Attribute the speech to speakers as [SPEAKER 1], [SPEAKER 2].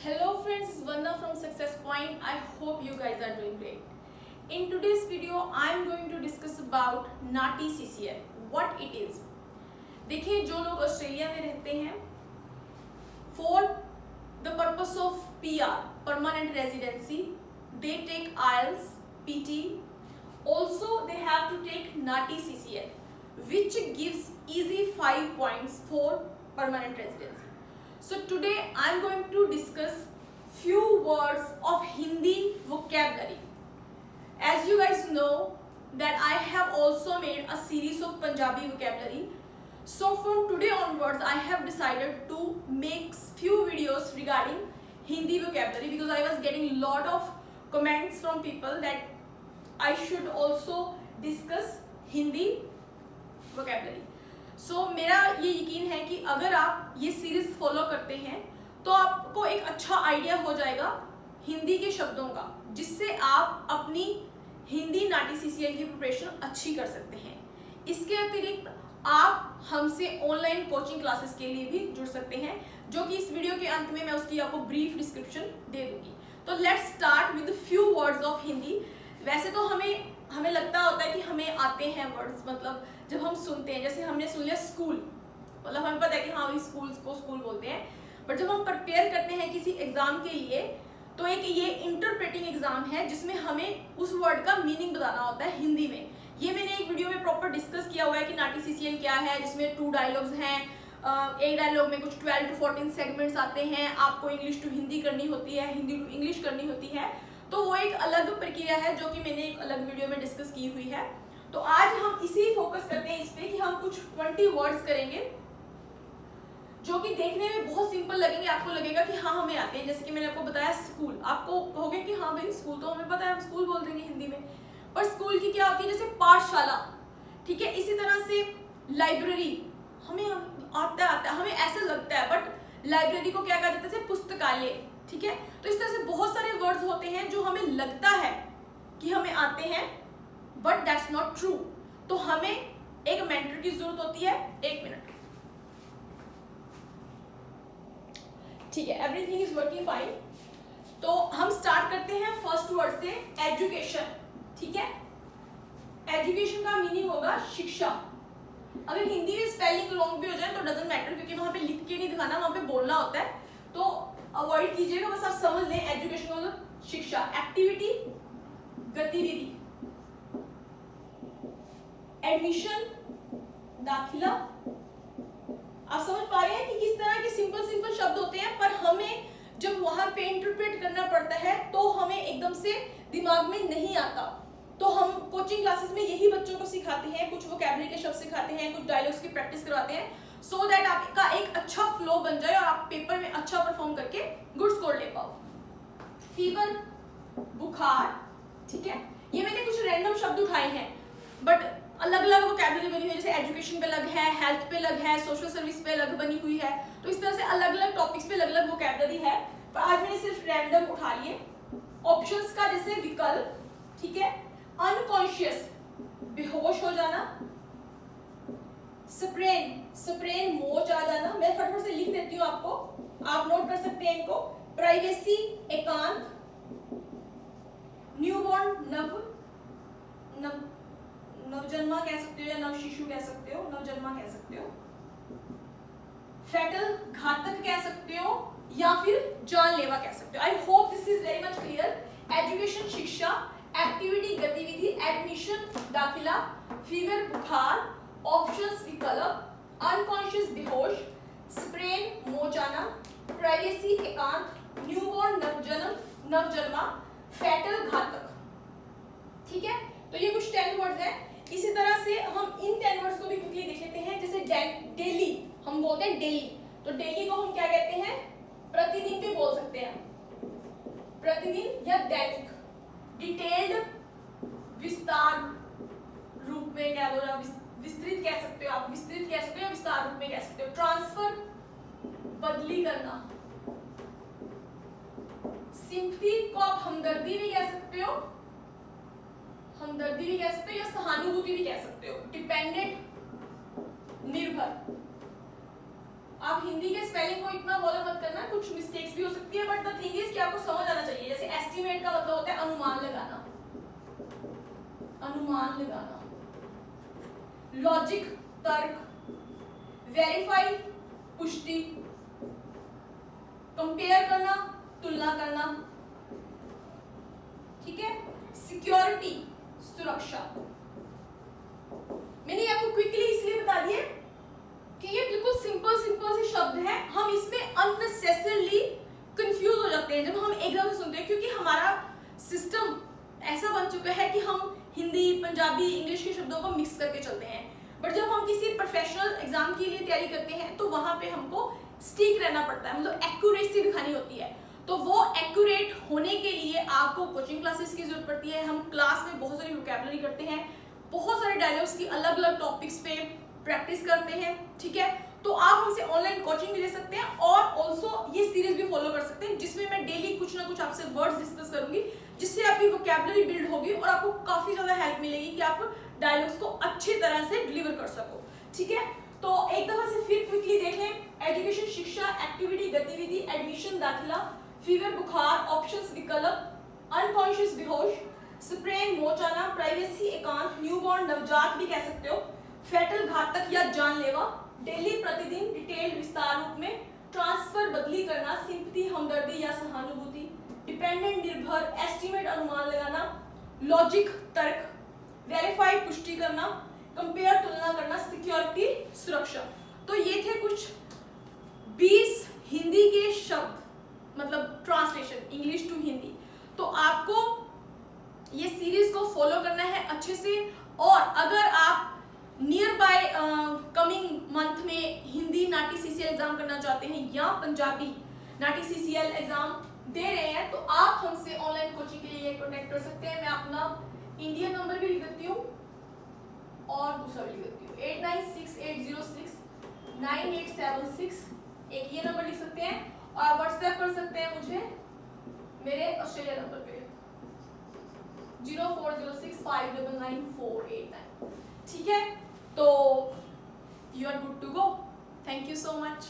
[SPEAKER 1] Hello friends, it's Vanna from Success Point. I hope you guys are doing great. In today's video, I'm going to discuss about NATI CCL, what it is. देखिए जो लोग Australia में रहते हैं for the purpose of PR, permanent residency, they take IELTS, PT. Also, they have to take NATI CCL, which gives easy 5 points for permanent residency. So today I am going to discuss few words of Hindi vocabulary. As you guys know that I have also made a series of Punjabi vocabulary. So from today onwards I have decided to make few videos regarding Hindi vocabulary because I was getting lot of comments from people that I should also discuss Hindi vocabulary. सो मेरा ये यकीन है कि अगर आप ये series follow करते हैं तो आपको एक अच्छा आइडिया हो जाएगा हिंदी के शब्दों का, जिससे आप अपनी हिंदी नाटी सीसीएल की प्रिपरेशन अच्छी कर सकते हैं। इसके अतिरिक्त आप हमसे ऑनलाइन कोचिंग क्लासेस के लिए भी जुड़ सकते हैं, जो कि इस वीडियो के अंत में मैं उसकी आपको ब्रीफ डिस्क्रिप्शन दे दूंगी। तो let's start with few words of Hindi. वैसे तो हमें लगता होता है कि हमें आते हैं वर्ड्स, मतलब जब हम सुनते हैं, जैसे हमने सुन लिया स्कूल, मतलब हमें पता है कि हाँ भाई स्कूल को स्कूल बोलते हैं। बट जब हम प्रिपेयर करते हैं किसी एग्जाम के लिए तो एक ये इंटरप्रेटिंग एग्जाम है जिसमें हमें उस वर्ड का मीनिंग बताना होता है हिंदी में। ये मैंने एक वीडियो में प्रॉपर डिस्कस किया हुआ है कि नाटी सीसीएल क्या है, जिसमें 2 डायलॉग्स हैं। एक डायलॉग में कुछ 12 to 14 सेगमेंट्स आते हैं, आपको इंग्लिश टू हिंदी करनी होती है, हिंदी टू इंग्लिश करनी होती है। तो वो एक अलग प्रक्रिया है जो कि मैंने एक अलग वीडियो में डिस्कस की हुई है। तो आज हम इसी फोकस करते हैं इस पे कि हम कुछ 20 वर्ड्स करेंगे जो कि देखने में बहुत सिंपल लगेंगे, आपको लगेगा कि हाँ हमें आते हैं। जैसे कि मैंने आपको बताया स्कूल, आपको कहोगे कि हाँ भाई स्कूल तो हमें पता है, हम स्कूल बोल देंगे हिंदी में। पर स्कूल की क्या होती है, जैसे पाठशाला, ठीक है। इसी तरह से लाइब्रेरी हमें आता है, हमें ऐसा लगता है, बट लाइब्रेरी को क्या कहा जाता है, पुस्तकालय, ठीक है। तो इस तरह से बहुत सारे वर्ड्स होते हैं जो हमें लगता है कि हमें आते हैं, बट दैट्स नॉट ट्रू। तो हमें एक मेंटर की जरूरत होती है। 1 मिनट, ठीक है, एवरीथिंग इज वर्किंग फाइन। तो हम स्टार्ट करते हैं फर्स्ट वर्ड से, एजुकेशन, ठीक है। एजुकेशन का मीनिंग होगा शिक्षा। अगर हिंदी में स्पेलिंग रॉन्ग भी हो जाए तो डजंट मैटर, क्योंकि वहां पे लिख के नहीं दिखाना, वहां पे बोलना होता है, तो अवॉइड कीजिएगा, बस आप समझ लें एजुकेशन मतलब शिक्षा। एक्टिविटी गतिविधि, एडमिशन दाखिला। आप समझ पा रहे हैं कि किस तरह के सिंपल शब्द होते हैं, पर हमें जब वहां पे इंटरप्रेट करना पड़ता है तो हमें एकदम से दिमाग में नहीं आता। तो हम कोचिंग क्लासेस में यही बच्चों को सिखाते हैं, कुछ वोकैबुलरी के शब्द सिखाते हैं, कुछ डायलॉग्स की प्रैक्टिस करवाते हैं, सो दैट आपका एक अच्छा फ्लो बन जाए और आप पेपर में अच्छा परफॉर्म करके गुड स्कोर ले पाओ। फीवर बुखार, ठीक है। ये मैंने कुछ रैंडम शब्द उठाए हैं, बट अलग अलग वोकैबुलरी बनी हुई है, जैसे एजुकेशन पे अलग है, हेल्थ पे अलग है, सोशल सर्विस पे अलग बनी हुई है। तो इस तरह से अलग अलग टॉपिक्स पे अलग अलग वोकैबुलरी है, पर आज मैंने सिर्फ रैंडम उठा लिए। ऑप्शंस का जैसे विकल्प, ठीक है। अनकॉन्शियस बेहोश हो जाना, स्प्रेन मोच आ जाना। मैं फटाफट से लिख देती हूँ आपको, आप नोट कर सकते हैं इनको। प्राइवेसी एकांत, न्यूबॉर्न नवजन्मा कह सकते हो या नव शिशु कह सकते हो, नवजन्मा कह सकते हो। फैटल घातक कह सकते हो, या फिर जानलेवा कह सकते हो। I hope this is very much clear. Education शिक्षा, एक्टिविटी गतिविधि, एडमिशन दाखिला, फीवर बुखार, ऑप्शंस विकल्प, अनकॉन्शियस बेहोश, स्प्रेन मोचाना, प्राइवेसी एकांत, न्यूबॉर्न नवजन्मा, फैटल घातक, ठीक है। तो ये कुछ 10 वर्ड्स हैं। इसी तरह से हम इन 10 वर्ड्स को भी क्विकली देख लेते हैं। जैसे डेली, हम बोलते हैं डेली, तो डेली को हम क्या कहते हैं, प्रतिदिन भी बोल सकते हैं, प्रतिदिन या दैनिक। डिटेल्ड विस्तार रूप में क्या बोला, विस्तृत कह सकते हो आप, विस्तृत कह सकते हो या विस्तार रूप में कह सकते हो। ट्रांसफर बदली करना। सिंपैथी को आप हमदर्दी भी कह सकते हो, हमदर्दी भी कह सकते हो या सहानुभूति भी कह सकते हो। डिपेंडेंट निर्भर, आप हिंदी के स्पेलिंग को इतना बॉदर मत करना, कुछ मिस्टेक्स भी हो सकती है, बट द थिंग इज कि आपको समझ आना चाहिए। जैसे एस्टिमेट का मतलब होता है अनुमान लगाना, अनुमान लगाना। लॉजिक तर्क, वेरीफाई पुष्टि, कंपेयर करना तुलना करना, ठीक है। सिक्योरिटी सुरक्षा। मैंने आपको क्विकली इसलिए बता दिए कि ये बिल्कुल सिंपल से शब्द हैं, हम इसमें अननेसेसरली कंफ्यूज हो जाते हैं जब हम एग्जाम में सुनते हैं, क्योंकि हमारा सिस्टम ऐसा बन चुका है कि हम हिंदी पंजाबी इंग्लिश के शब्दों को मिक्स करके चलते हैं। बट जब हम किसी प्रोफेशनल एग्जाम के लिए तैयारी करते हैं तो वहां पे हमको स्टिक रहना पड़ता है, मतलब एक्यूरेसी दिखानी होती है। तो वो एक्यूरेट होने के लिए आपको कोचिंग क्लासेस की जरूरत पड़ती है। हम क्लास में बहुत सारी वोकैबुलरी करते हैं, बहुत सारे डायलॉग्स की अलग अलग टॉपिक्स पे प्रैक्टिस करते हैं, ठीक है। तो आप हमसे ऑनलाइन कोचिंग भी ले सकते हैं और ऑल्सो ये सीरीज भी फॉलो कर सकते हैं, जिसमें मैं डेली कुछ ना कुछ आपसे वर्ड्स डिस्कस करूंगी, जिससे आपकी वोकैबुलरी बिल्ड होगी और आपको काफी ज्यादा हेल्प मिलेगी कि आप डायलॉग्स को अच्छी तरह से डिलीवर कर सको, ठीक है। तो एक दफा से फिर क्विकली देख लें। एजुकेशन शिक्षा, एक्टिविटी गतिविधि, एडमिशन दाखिला, फीवर बुखार, ऑप्शंस विकल्प, अनकॉन्शियस बेहोश, स्प्रेन मोच आना, प्राइवेसी एकांत, न्यूबॉर्न नवजात भी कह सकते हो, फैटल घातक या जानलेवा, डेली प्रतिदिन डिटेल विस्तार रूप में, ट्रांसफर बदली करना, सिंपैथी हमदर्दी या सहानुभूति, डिपेंडेंट निर्भर, एस्टिमेट अनुमान लगाना, लॉजिक तर्क, वेरीफाई पुष्टि करना, कंपेयर तुलना करना, सिक्योरिटी सुरक्षा। तो ये थे कुछ 20 हिंदी के शब्द, मतलब ट्रांसलेशन इंग्लिश टू हिंदी। तो आपको ये सीरीज को फॉलो करना है अच्छे से, और अगर आप नियर बाय कमिंग मंथ में हिंदी नाटी सीसीएल एग्जाम करना चाहते हैं या पंजाबी नाटी सीसीएल एग्जाम दे रहे हैं, तो आप हमसे ऑनलाइन कोचिंग के लिए कॉन्टेक्ट कर सकते हैं। मैं अपना इंडियन नंबर भी लिख देती हूँ और दूसरा भी लिख देती हूँ, 8968069876, एक ये नंबर लिख सकते हैं, और व्हाट्सएप कर सकते हैं मुझे मेरे ऑस्ट्रेलिया नंबर पे 0406599489, ठीक है। तो you are good to go. Thank you so much.